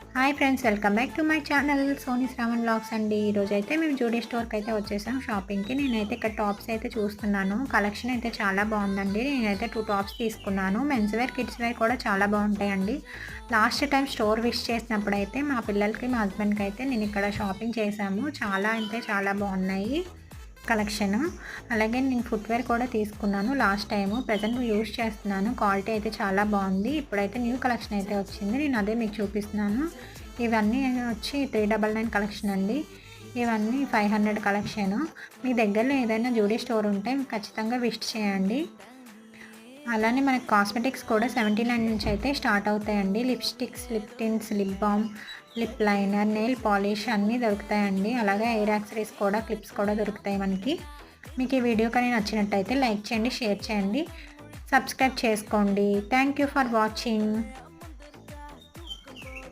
Hi friends, welcome back to my channel Soni Shravan vlogs అండి. ఈరోజు అయితే మేము జూడీ స్టోర్కి అయితే వచ్చేసాం షాపింగ్కి. నేనైతే ఇక్కడ టాప్స్ అయితే చూస్తున్నాను. కలెక్షన్ అయితే చాలా బాగుందండి. నేనైతే 2 టాప్స్ తీసుకున్నాను. మెన్స్ వేర్, కిడ్స్ వేర్ కూడా చాలా బాగుంటాయండి. లాస్ట్ టైం స్టోర్ విష్ చేసినప్పుడు అయితే మా పిల్లలకి, మా హస్బెండ్కి అయితే నేను ఇక్కడ షాపింగ్ చేశాము. చాలా అంటే చాలా బాగున్నాయి కలెక్షన్. అలాగే నేను ఫుట్వేర్ కూడా తీసుకున్నాను లాస్ట్ టైము. ప్రజెంట్ యూజ్ చేస్తున్నాను. క్వాలిటీ అయితే చాలా బాగుంది. ఇప్పుడైతే న్యూ కలెక్షన్ అయితే వచ్చింది. నేను అదే మీకు చూపిస్తున్నాను. ఇవన్నీ వచ్చి 399 కలెక్షన్ అండి. ఇవన్నీ 500 కలెక్షను. మీ దగ్గరలో ఏదైనా జూడీ స్టోర్ ఉంటే ఖచ్చితంగా విజిట్ చేయండి. అలానే మనకి కాస్మెటిక్స్ కూడా 79 నుంచి అయితే స్టార్ట్ అవుతాయండి. Lipsticks, lip tints, lip balm, lip liner, nail polish అన్నీ దొరుకుతాయండి. అలాగే ఎయిర్ యాక్సరీస్ కూడా, క్లిప్స్ కూడా దొరుకుతాయి మనకి. మీకు ఈ వీడియో కానీ నచ్చినట్టయితే లైక్ చేయండి, షేర్ చేయండి, సబ్స్క్రైబ్ చేసుకోండి. Thank you for watching.